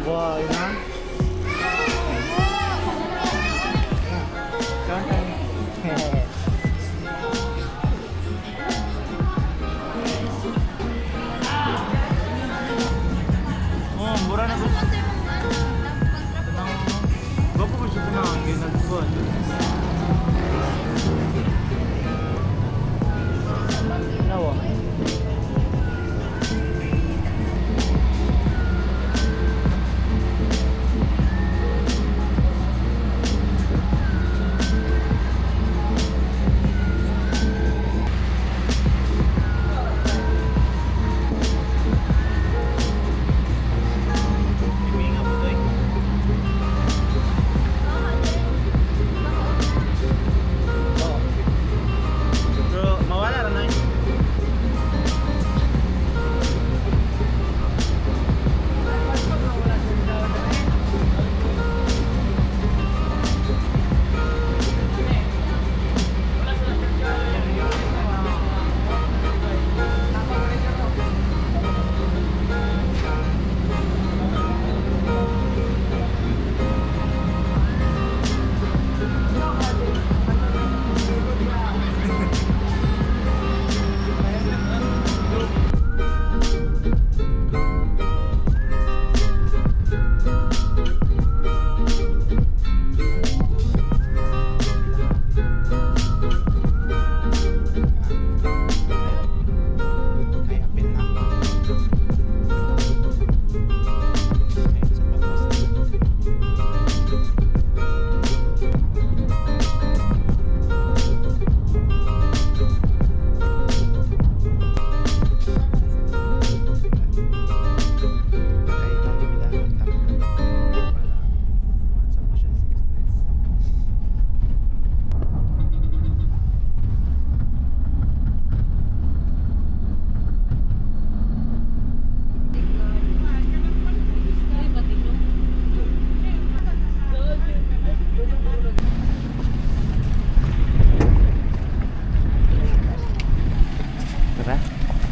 Buhay na. Oh, mura na ba? Bago ba siya na? Ang ginagawa. Nawa.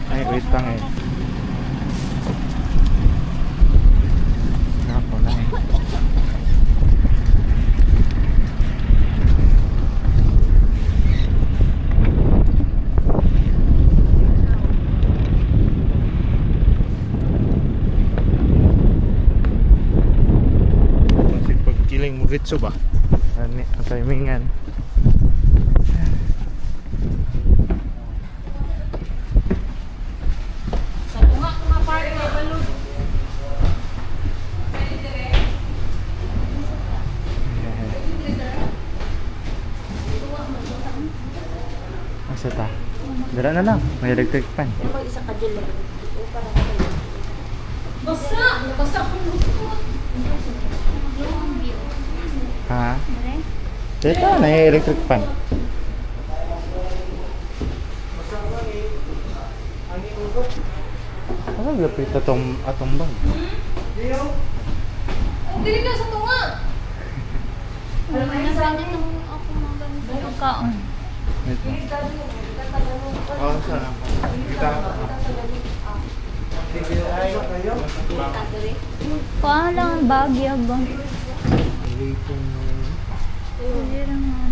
Ay, wait pa ngayon. Nako na eh. Masig pagkiling mo ritso ba? Ano ang timingan? Asa ta? Dara na lang, may electric fan. Isa ka dyan lang. Basa! Basa ko lukot. Ha? Dito, may electric fan. Ano gapit atong bag? Ang dili na sa tunga! Alam mo na sa akin nung ako maganda pagkaon. Oh, sana. Kita. Lang ang bagya ba? Hindi naman.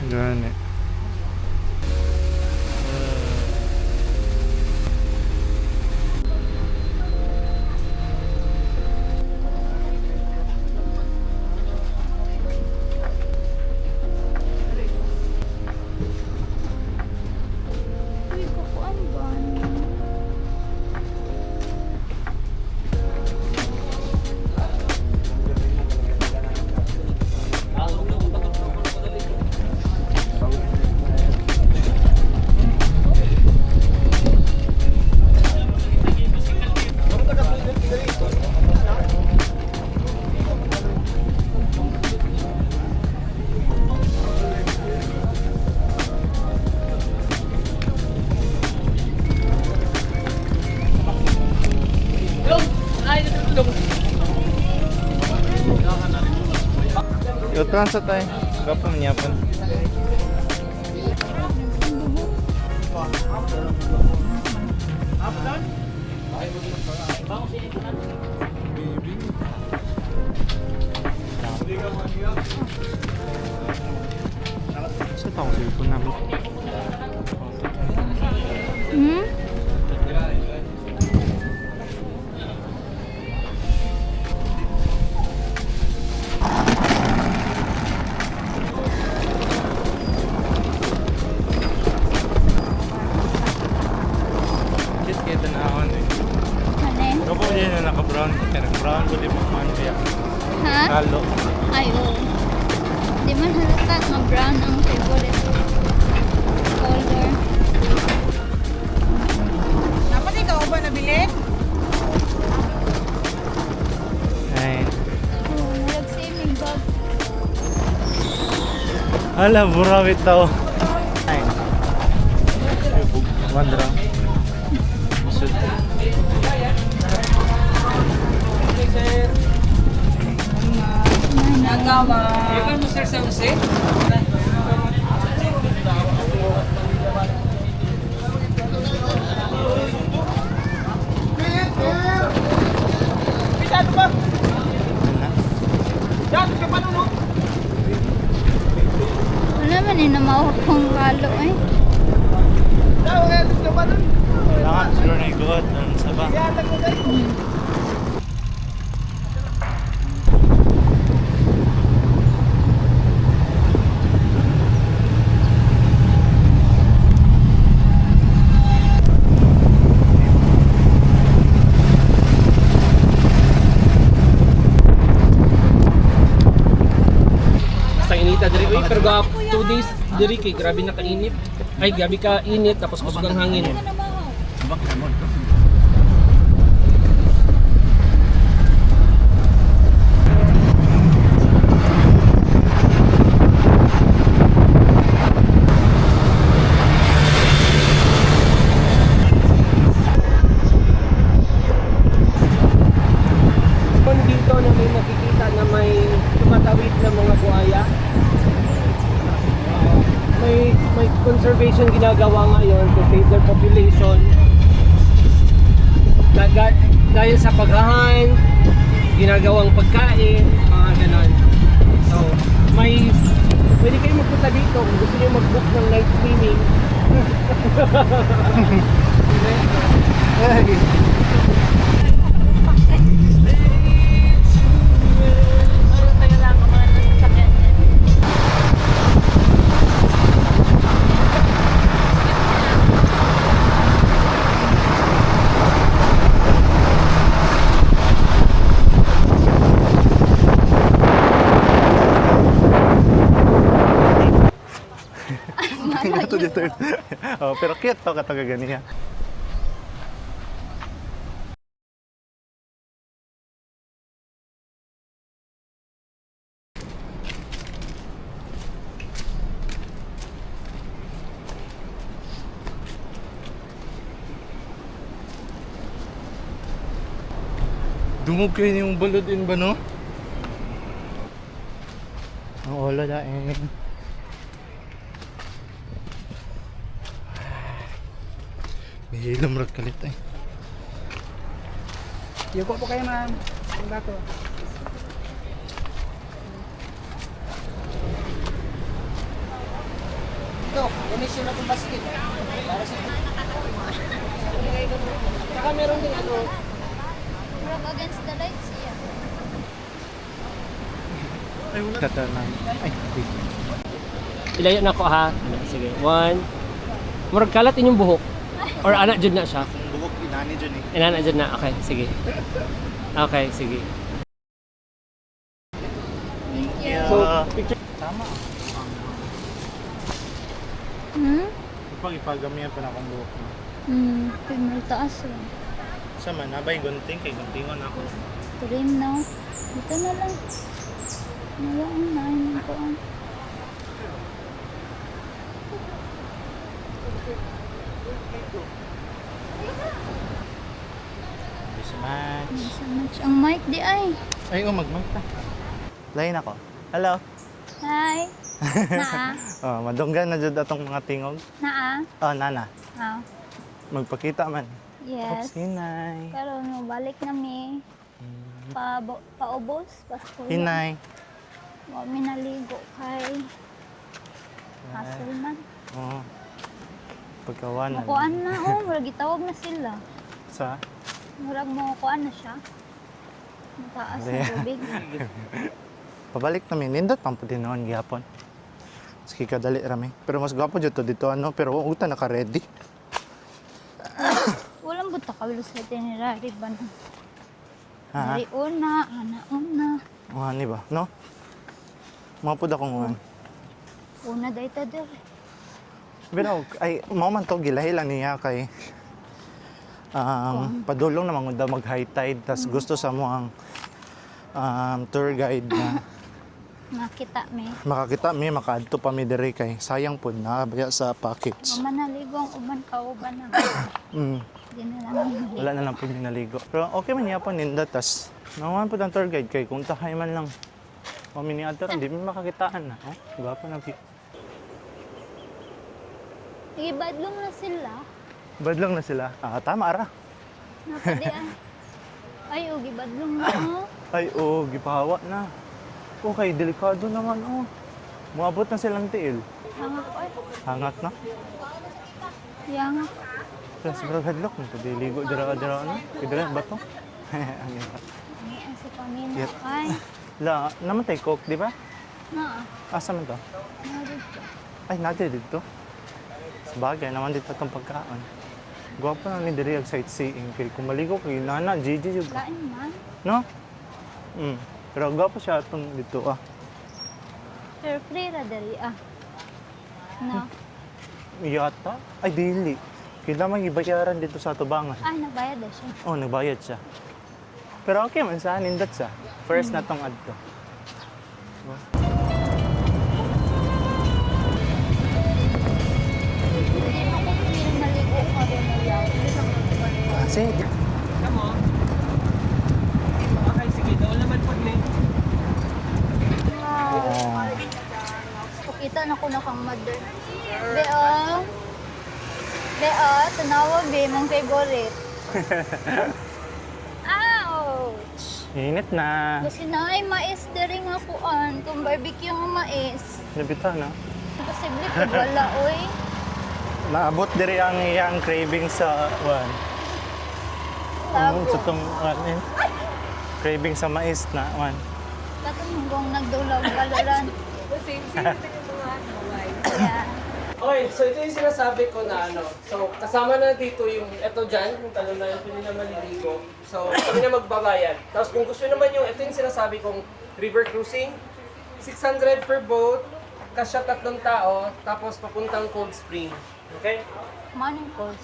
Gani. Uy, kukuan ba? Yotran sa tayo. Gapa manyapan. Sa taong cellphone namin. Hmm? Kit kita na ako eh. Ano eh? Kapag yun na naka-brown ko, pero brown ko di mo man kaya Ha? kalo. Ay, oo. Di man halata nga brown ang favorite color. Dapat ikaw ba nabili? Ay. Oo, nag-saving bag. Hala, burawit tao. Ay. Ay, wandra. Masud. Nagawa. Ikan mo sir sa use? Pisado ba? Dapat ka pa no? Wala man eh, namawak kong kalo eh. Dapat ka pa no? Kailangan siguro na iguot. Ano sa ba? Ihatag mo tayo. Sa inita diri oy pero ga 2 days diri kay grabe na kainit. Ay grabe ka init tapos kusog ang hangin. Dito na may nakikita na may tumatawid na mga buhaya. May conservation ginagawa ngayon to save their population. Dahil sa paghahan, ginagawang pagkain, mga ganon. So, pwede kayo magpunta dito kung gusto niyo mag-book ng night swimming. Ito dito. Oh, pero cute to kataga ganiya. Dumog kayo yung balodin ba no? Ang ulo daing. May hilam rat kalit ay. Yuko po kayo ma'am. Ang bato. Ito, donation na itong basket. Para sa... Saka meron din ano. Rock against the lights, yeah. Ay wala. Tatanan. Ay, wait. Ilayo na ko ha. Sige. 1. Murag kalat inyong buhok. Or anak jud na siya. Buhok inani dyan eh. Inana jud na. Okay, sige. Okay, sige. Thank you. So, picture Tama. Hmm? Pag ipagamihan pa na akong buhok mo. Hmm, pinaltaas lang. Sama, nabay gunting kay guntingon ako. Trim na. Dito na lang. Nawaan na yun ko ang. Thank you so much. So much. Ang mic di ay. Ay, mag-mic ta. Lain ako. Hello. Hi. Naa. Oh, madunggan na jud atong mga tingog. Naa. Oh, nana. Ah. Magpakita man. Yes. Hinay. Pero no, balik na mi. Paubos. Pasko. Hinay. Wa mi naligo kay hassle man. Oo. Pagkawanan. Mukuan na, murag gitawag na sila. Sa? Murag mo kuan na siya. Mataas na Hindi. tubig. Pabalik namin. Nindot pang puti noon gihapon. Sige kadali rami. Pero mas gwapo dito dito ano. Pero uta naka-ready. Walang buta ka sa itinerary ba na? Ha? Dari una, una. Ni ba? No? Mga pud akong uwan. Una day ta der. Pero ay mao man to gilahi lang niya kay padulong naman daw mag high tide tas gusto sa mo ang tour guide na Makita mi. makakita mi makaadto pa mi diri kay sayang pud nakabaya sa package. Mamanaligo ang uban kauban na. Mm. Di na lang huli. Wala na lang pud naligo. Pero okay man niya pa ninda tas naman pud ang tour guide kay kung tahay man lang mami ni ato hindi mi makakitaan na. Oh, gwapo na view. Ibadlong na sila. Badlong na sila. Tama ara. Napadian. Ay, gibadlong na. Ay, gipahawa na. Okay, delikado naman, Muabot na silang tiil. Hangak ay. Hangat na. Yang Plus, sobrang hadlock. Ligo, dira-dira, Kidira, bato. Ang yun. ang si Pamina. Yep. Ay, Namatay coke, di ba? na. Asa man to? Narito. Ay, natin dito. Sabagay, naman dito itong pagkaon. Gwapo na ni diri ang sightseeing. Kaya kung maligo kay Nana, Gigi, yung Lain man. no? Pero gwapo siya itong dito, Pero free ra dali Na. Yata? Ay, dili. Kailangan ibayaran dito sa Tubangan. Ay, nagbayad na siya. Oh, nagbayad siya. Pero okay man sa nindot siya. First na tong adto. Hindi mo ko feel maligo ka rin na yaw. Sige. Kamo? Okay, sige. Doon naman pag may... Oh. Pakita na ko na kang mother. Beo, tanawa be, mong favorite. Ouch! Init na. Kasi na ay mais diri nga kuan, kung barbecue nga mais. Nabita na. Posible kung wala, oy. Naabot diri ang iyang craving sa Tago. sa tong craving sa mais na Katong hanggang nagdulaw kaluran. Yeah. Okay, so ito yung sinasabi ko na So, kasama na dito yung, eto dyan, yung talon na yung pwede na maliligo. So, kami na magbabayad. Tapos kung gusto naman yung, ito yung sinasabi kong river cruising. 600 per boat, kasya 3 tao, tapos papuntang Cold Spring. Okay? Morning calls.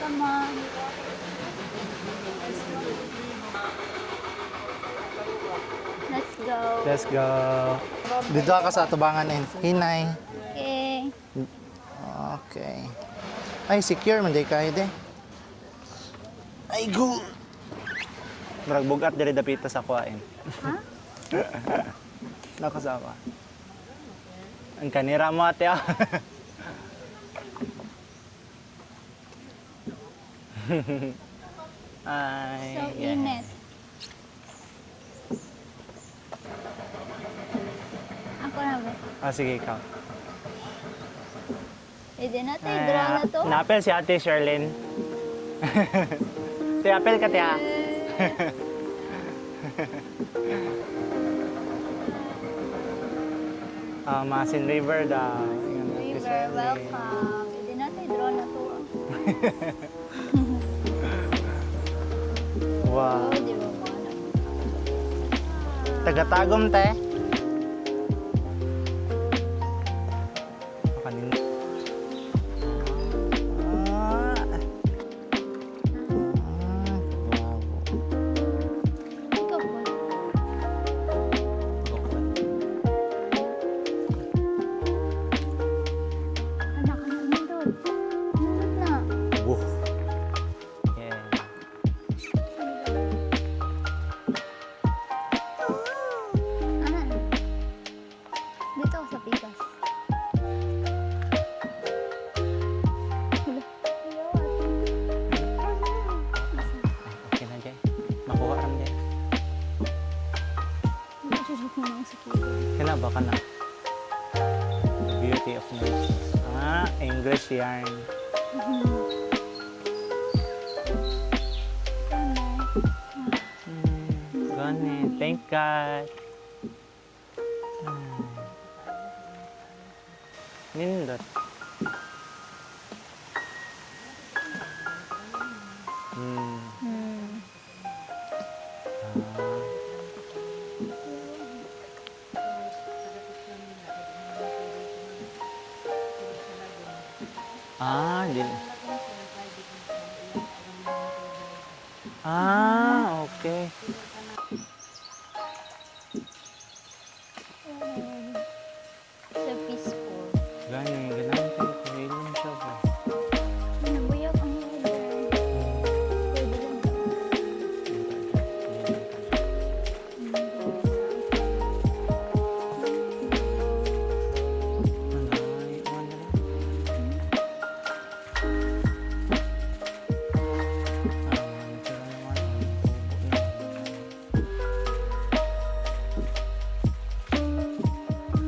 Come on. Let's go. Let's go. Dito ka sa Tubangan Hinay. Okay. Okay. Ay, secure man day kayo de. Ay, go. Murag bugat diri dapita sa kuwain. Ha? Nakasama. Ang kanira mo ate Ay, So yeah. init. Ako na ba? Sige, ikaw. Pwede natin, draw na to. Napel si ate Sherlyn. Apel ka, tiya. Masin River daw. Ingat natin, River, Sherlyn. welcome. Pwede natin, draw na to. Wow. Oh, di ba mo na? Tagatagom, te. Kanina. Wow. Ikaw po. Anak ka na nindot. Nindot na. Woo. Yeah. Ano na? ka na. The beauty of nature. Ah, English yarn. Ganit. Thank God. Nindot. Hindi. Okay. Sa peaceful. Ganyan, ganun ko. Kailan siya ba? Nabuyak ang weather.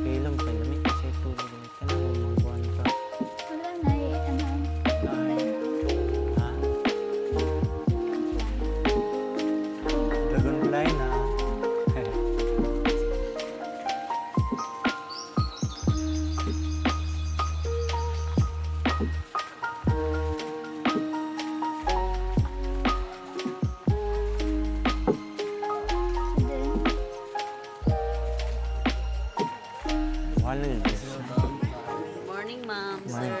Pwede lang daw. Wala na Dragonfly na. Wala yun. Morning, ma'am, sir.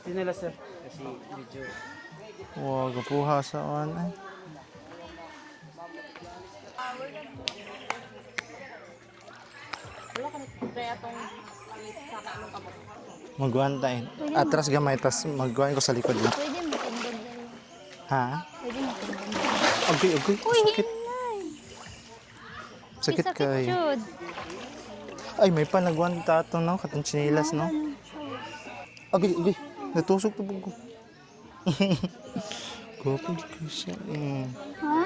Hindi nila sir. Kasi medyo... Wow, kapuha sa on. Ay. Magwan tayo. Atras gamay, tas magwan ko sa likod lang. Pwede matindog dali. Ha? Pwede matindog dali. Okay, okay. Sakit. Sakit kay. Chud. Ay, may pa nagwan tato, no? Katong chinilas, no? Okay, okay. Natusok pa ko. Gwapo ko siya. Ha?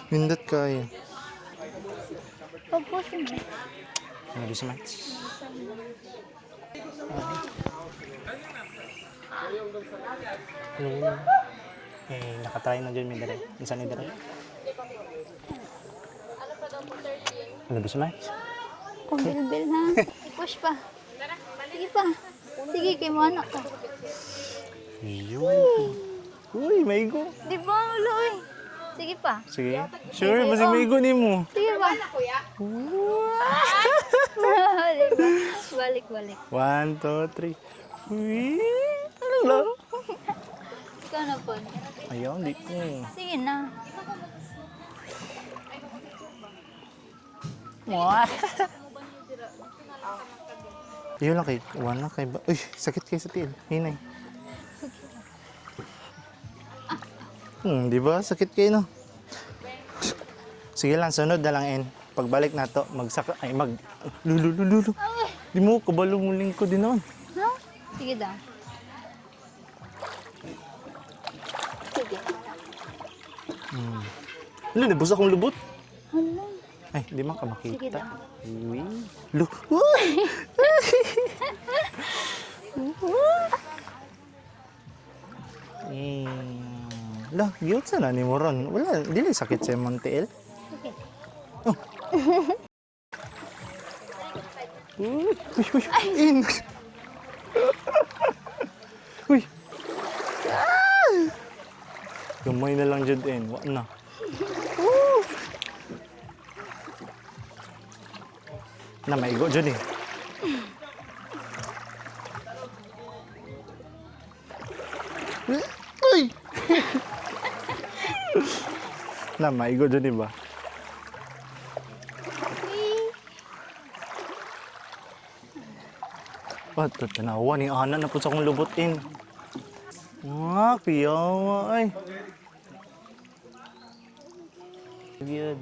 Nindot kayo. Pagpusin mo. Maybe so much. Nakatry na dyan may dara. Minsan may dara. Maybe so much. Kung bilbil ha. I-push pa. Sige pa. Sige, kay mo anak ka. Yun. Uy, may go. Di ba, uloy? Sige pa. Sige. Sure, masig may go ni mo. Sige pa. Diba? Balik, balik. 1, 2, 3. Uy. Hello. Ikaw na po. Ayaw, di ko. Sige na. Yun lang kay, wala kay ba? Uy, sakit kayo sa tiil. Hinay. Di ba? Sakit kayo, no? Sige lang, sunod na lang, En. Pagbalik na to, lulu. Di mo, kabalo mo lingkod din naman. No? Sige daw. Sige. Lu, nabos akong lubot. Hala. Ay, di man ka Sige makita. daw. Uy. Lu. Uy! Lah, giyot sana ni mo ron. Wala, dili sakit sa Montiel. Sige. Uy, in. Uy. Gamay na lang dyan, En. Wa na. Na, maigo dyan eh. Uy! Na, maigo dyan eh ba? Oh, tanawa ni Ana na po sa akong lubutin. Kiyawa ay. Good.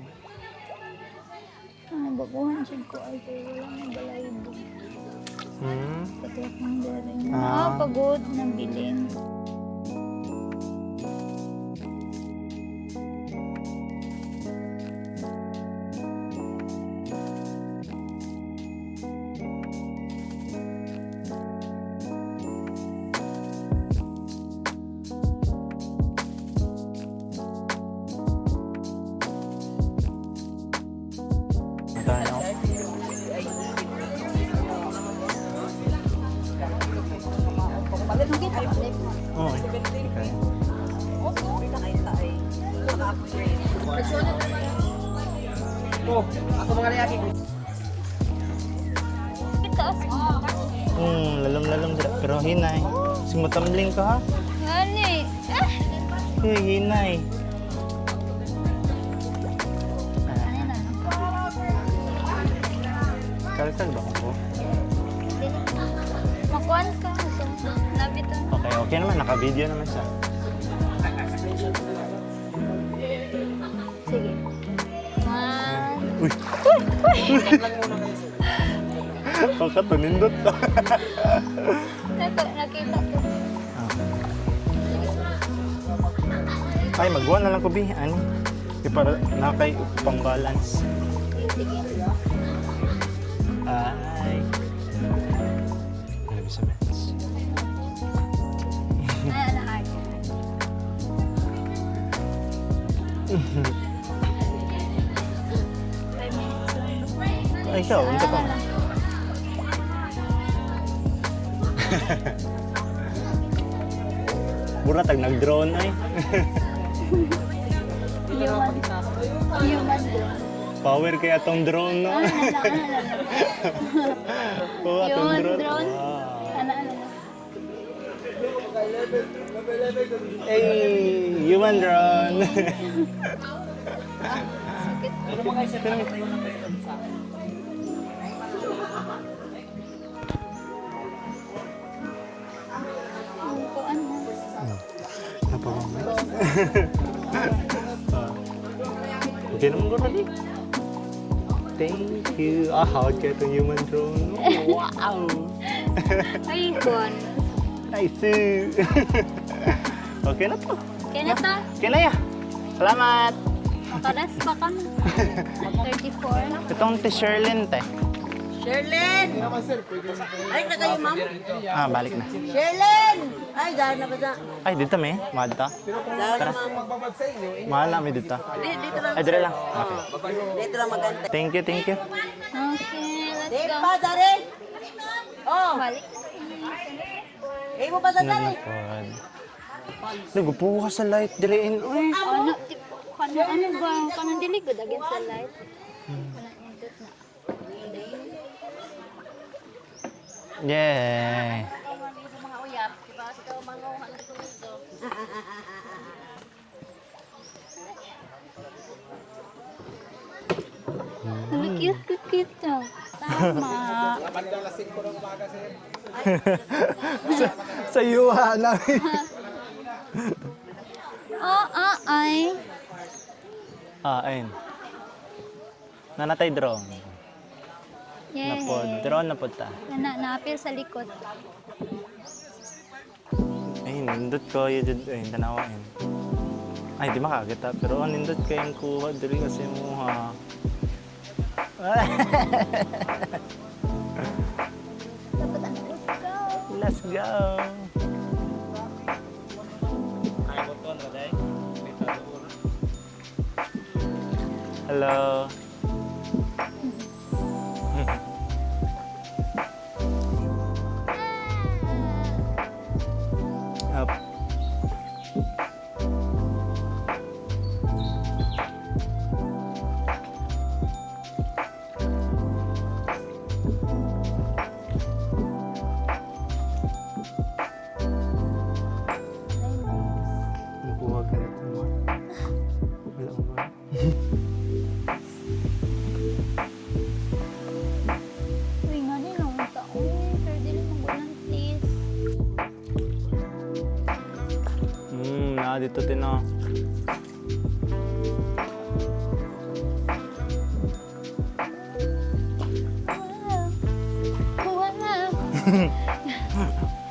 Baguhan siya ko ay kay walang balaybo. Pati akong daring. Pagod ng biling. Ako mga layaki. Itaas mo. Lalam-lalam dira. Pero hinay. Simutamling ka ha? Gani. Ah! Hinay. Ano na? Kalkal ba ako? Makuan ka. Nabito. Okay, okay naman. Naka-video naman siya. Sige. One. Uy! Baka nindot to. Nakita ko. Ay, magwa na lang ko, Bi. Ani? Para nakay pang balance. Sige. Ay. Ano sa mess? Ay, hard. Ay, ikaw, unta pa. Mura tag nag-drone ay. Human drone. Power kaya tong drone, no? Oo, atong Yun, drone. drone. Wow. Ano. Hey, human drone. Ano mga isa tayo na kayo sa akin? Kuan mo. Napapamay. Okay naman ko rin. Thank you. Hawag kayo itong human drone. Wow! Ay, kuan. Nice! Okay na to. Kaya na ta. Okay na ya. Salamat! Makaras pa ka na. 34. Itong ti Sherlyn, te. Sherlyn! Ay, na kayo, ma'am? Ah, balik na. Sherlyn! Ay, dahil na ba sa... Ay, dito may. Mahal ta. Dahil na, ma'am. Mahal na may dito. Dito lang. Ay, dire lang. Okay. Dito lang maganda. Thank you, thank you. Okay, let's Di go. pa, Dari! Oh! Balik. Eh mo pa sa Dari! Nanapod. Nagupo ka sa light, direin. Uy! Ano, tipo, ano ba? Kanang diligod against the light. Kanang indot na. Yay! Ano cute to. Tama. Sa yuha namin. Ay. Ayun. Nanatay drone. Yay. Napod. Drone na ta. Naapil sa likod. Ay, nindot ko. Ay, tanawain. Ay, di makakita. Pero nindot ko yung kuha. Dili kasi mo ha. Dapat ano, let's go. Let's go! Hello. Up. Nakuha ka na ito mo. Wala ko ba? Uy, nga nilong taon. Pero di naman ko ng tis. Dito din ako.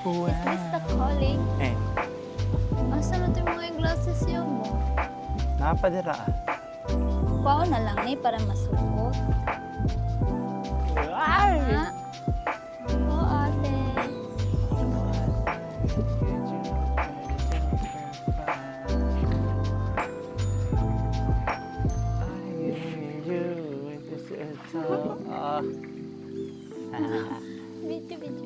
Wow. Is this the calling? Eh, Asa na ito yung mga glasses yun mo? napadira. Pao na lang eh, para masuot. Ay! Ha? Oo, ate. Video, video.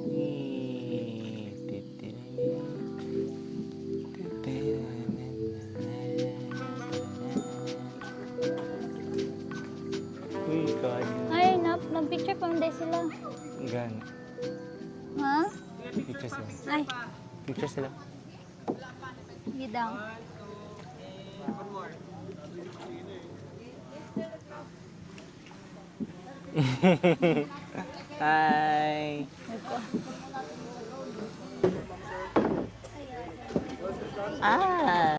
Uy, Mag-picture pa hindi sila. Gan. Ha? Picture sila. Ay, Picture sila. gidang. Hi. Ah.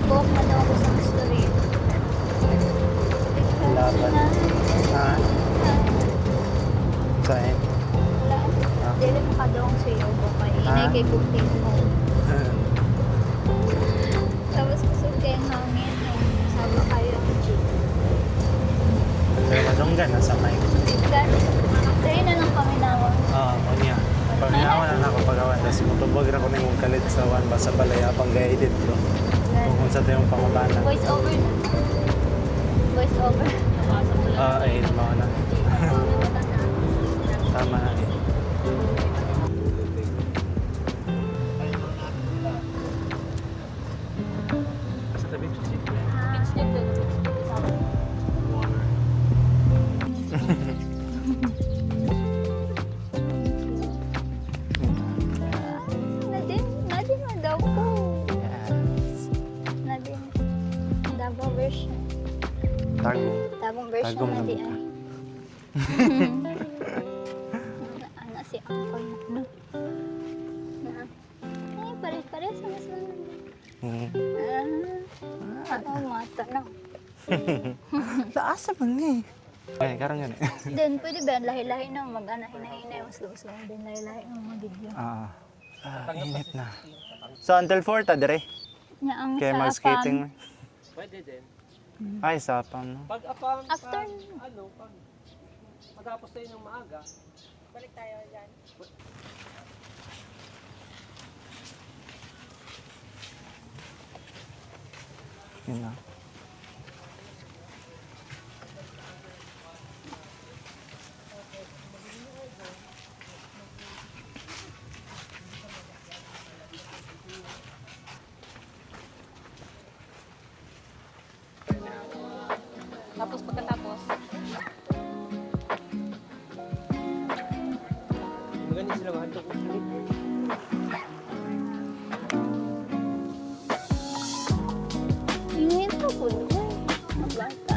Buhok na daw ako sa story. Laban. Ha? Saan? Wala. Dili mo kadong sa iyo ba kay inay kay cooking mo. Tapos kusog kayong hangin. Sama kayo ng jeep. Pero madunggan, nasa may. Dahil na lang kami nawang. Oo, niya. Paginawa na nakapagawa. Tapos mutubag na ko na yung kalit sa one basa balaya pang ga-edit ko. Kung sa tayong pangabana. Voice over na. Voice over. Ay, mga na. Tama na eh. Sa tabi ko si Nadine na daw po. Yes. Nadine. Dabang version. Tagong. Dabang version Tagong na na di buka. ay. Ana si Uncle no. Na. Ay, pares-pares sa mas oh, mata na. Laasa man eh. Ay, karang yan eh. Then, pwede ba lahi-lahi na mag-ana hinahinay mas luso din lahi-lahi ng mga video. Init na. So, until 4 ta, dire? Nya ang Kaya sa mag-skating Afam, mo? Pwede din. Ay, sapang no? Pag apam After. pag matapos tayo ng maaga, balik tayo dyan. Yun na. Tapos pagkatapos, Maganda sila mahal ko. ingin ko po doon. Magbata.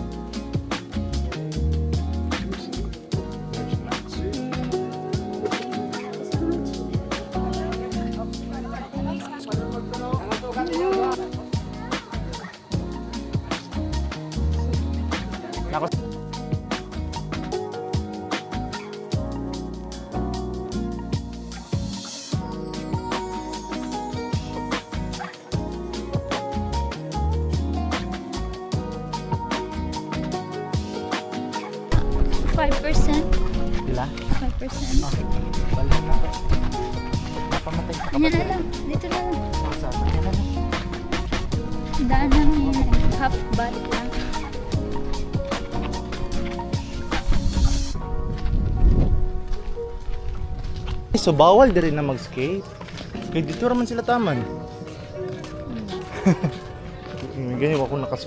Ako. Sila? 5%. Okay. Balik na. Napamatay sa Yan na lang. Dito na lang. kapatid. Yan na lang. Daan namin half balik lang. So, bawal din na mag-skate. Kaya dito naman sila taman. Ganyan ako nakas...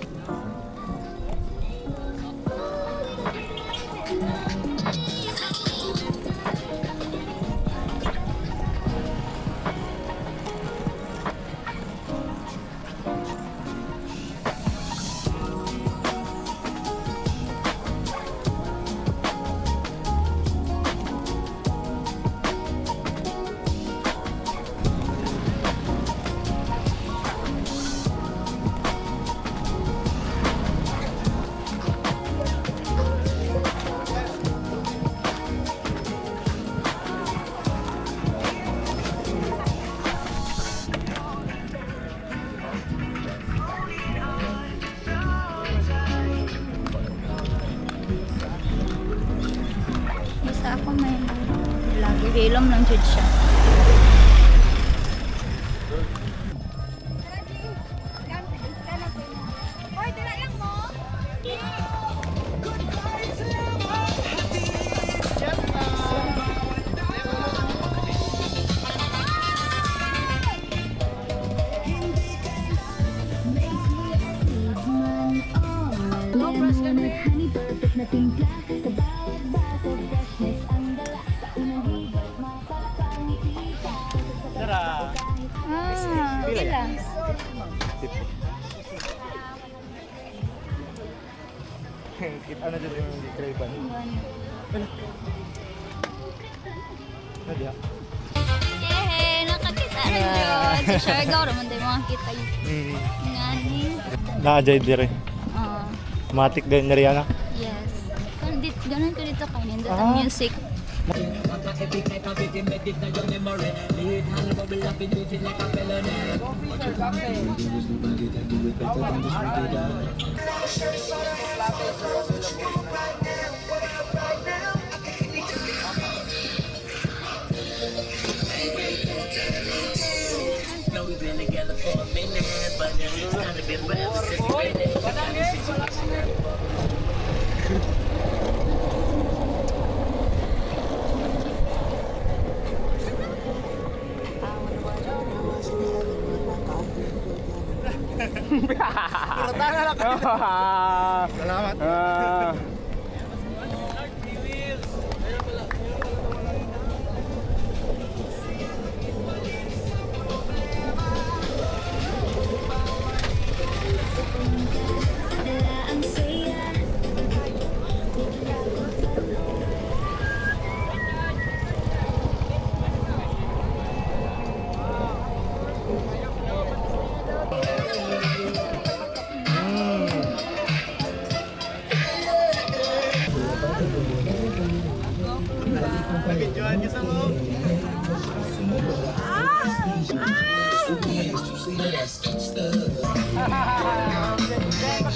Gilom lang jud siya. Tara. Pila. Kita na dito yung Craven. Nadia. Yehey! Nakakita rin yun. Si Shargaw naman tayo makakita yun. Ngani. Na-ajay dire. Oo. Matik din na riyan. Yes. Ganun ko dito kainin. Dito music. Salamat.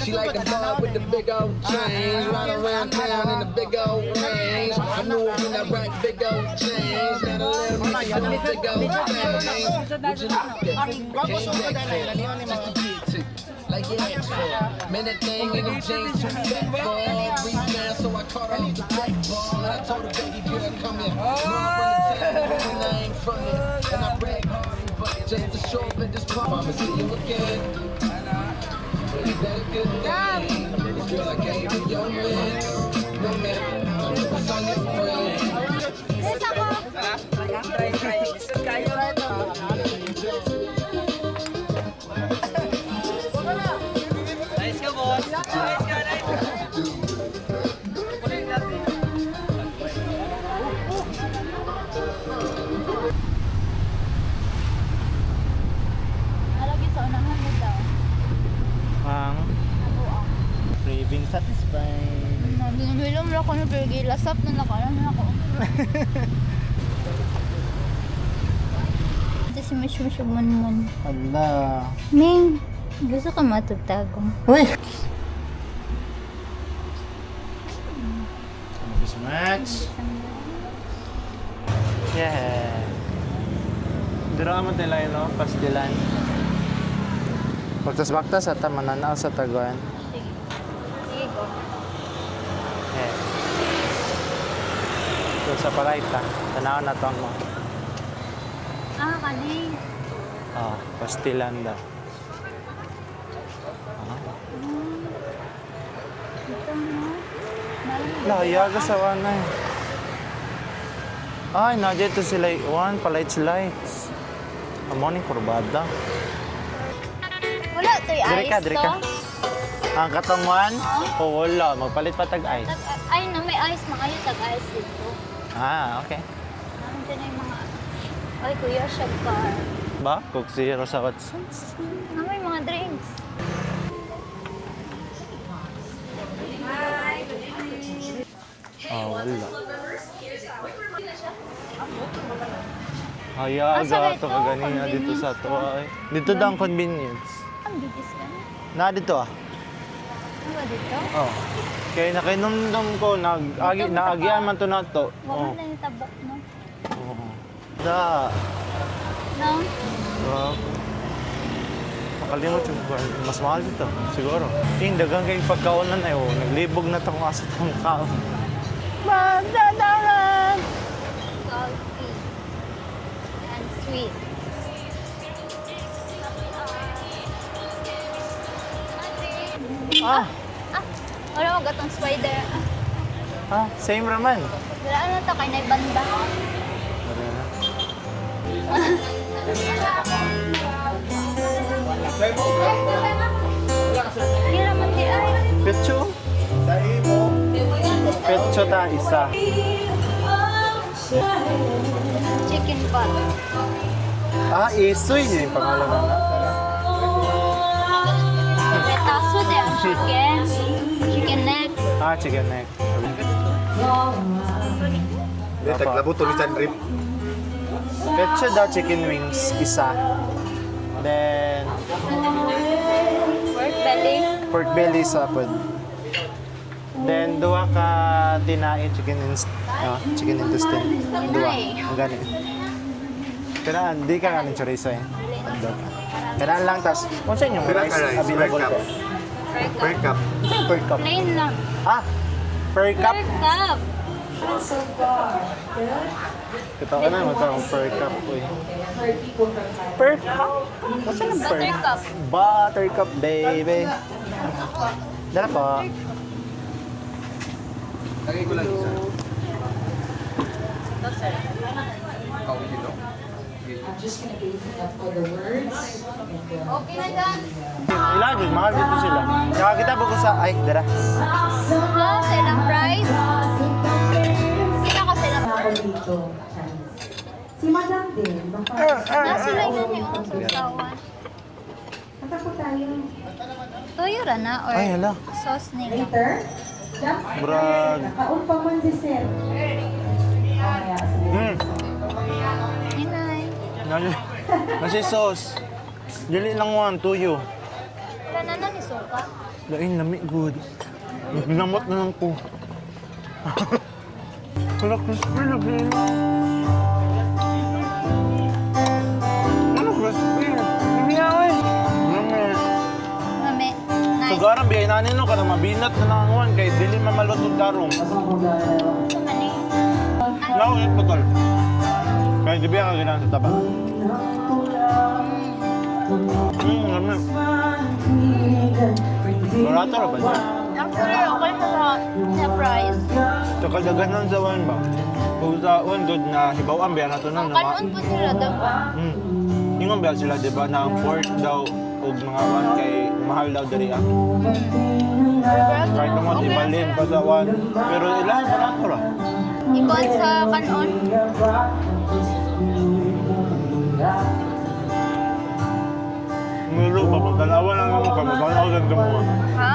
She like the boy with the big old chains, ride around town in the big old range. I knew her when I rock big old chains, not a little nigga with the big old things. Would you look at came back for just to get to like you asked for. Man, that thing in them jeans too fat for rebound, so I caught her off the back ball. And I told her, baby girl, come here. Run from the town when I ain't from there. And I brag hard, but just to show up at this pub, I'ma see you again. Is that a good thing? Girl, I gave you your man. No matter what's on your brain. Alagi sa unahan mo daw. Ang craving satisfied. Binumilom lang ko na pero lasap na nakalan na ako. Ito si Mish man. Ala. Ming, gusto ka matutagong. Uy! Thank you so much. Yeah. Dira ka matilay, no? Pastilan. Baktas-baktas at mananaw sa taguan. Sige ko. Yeah. So sa palaita, tanaw na to mo. Kaning. Oh, pastilan daw. Ito no. Laya ka sa wanay. Ay, nadya ito sila. One, palights-lights. Morning kurbada. Wala ito yung Dire ice ka, dire ka. to. Ang katungwan? O wala, magpalit pa tag-ice. Ay, na may ice. Makayo tag-ice dito. Ah, okay. Namin din yung mga... Ay, kuya, shag car. Ba? Coke Zero sa Watsons. Na may mga drinks. Oh, wala. Hayaga Asa to dito? kaganina dito sa to ay. Dito daw ang convenience. Ang bigis ka na. Na dito ah. Ano ba dito? Oh. Kaya nakainom ko, naagyan man to na to. Wala Oh. na yung tabok, no? Oh. Da. No? Wow. Makalimot yung buwan. Mas mahal dito, siguro. Yung dagang kayong pagkaunan ay, naglibog na itong aso itong kaon. Magdadalan! Salty. And sweet. Ah! Wala mo gatong spider. Same raman. Wala ano to, kay na banda. Kira man di ay. Petso? Petso ta isa. Chicken pot. Isoy niya yung pangalan na. Retaso de ang chicken. Chicken neck. Chicken neck. Hindi, taglabo to ni Sandrip. Petso daw chicken wings, isa. Then, Pork belly. pork belly sa pod. Then, duha ka tinae chicken intestine. Duha. Tinay. Ang gani. Kailangan, di ka galing chorizo eh. Kailangan lang, tas, kung saan yung Kailangan rice ka rice, available per ko? Per cup. Saan per cup? Plain lang. Per cup? Per cup. Ito ka na, magkaroon per cup ko eh. Per cup? What's yung per Buttercup. Buttercup, baby. Dala po. Lagay ko lang isa. Kawin dito. Okay na dyan. Ilagi, mahal dito sila. Nakakita ba ko sa, ay, dara. Silang price. Kita ko silang Si Madam din, baka Nasila yun yung susawan. matapos tayo. Toyo ra na or Ay, hala. sauce nila. Later, jump Brag. nakaon pa man si Sir. Kaya, sige. Inay. Nasi sauce. Dili lang one, tuyo. Wala na ni suka. Lain, lami, good. Nagnamot na lang ko. Wala crispy na bin. Ano crispy? Hindi nga eh. Lami. Mami. Nice. Sugarang biyay nanin no, kada mabinat na lang one, kay dili mamalutog darong. Ito man eh. Lao eh, putol. Kaya di biya ka ginaan sa taba. Lami. Barato ra ba dyan? Actually, okay na sa price. Tsaka daganan sa one ba? Kung sa one good na hibawan biya nato na. Kanon po sila daw. Ingon ba sila, di ba, na ang pork daw o mga one kay mahal daw dari ah. Kahit naman ibalin pa sa one. Pero ilan, barato ra. Ikon sa kanon. Nguro pa, magtanawa lang yung ka, magtanawa lang ka mo. Ha?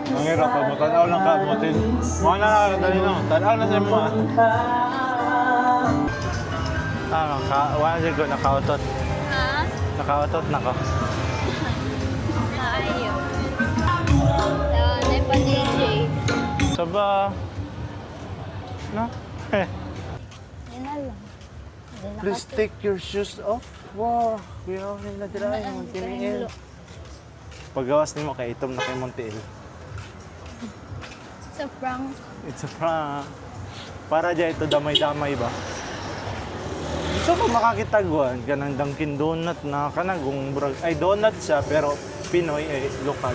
Ang hirap pa, magtanawa lang ka, matin. Mga nakakadali na, tanaw na sa mga. Wala siya nakautot. Ha? Nakautot na ko. Maayo. So, nepa DJ. Saba. No? Yan na lang. Please take your shoes off. Wow, kuya ako nila dira yung Montiel. Paggawas nimo kay itom na kay Montiel. Sa prank. It's a prank. Para dya ito damay-damay ba? So kung makakitagwan ka ng Dunkin Donut na kanagong ay donut siya pero Pinoy ay lokal.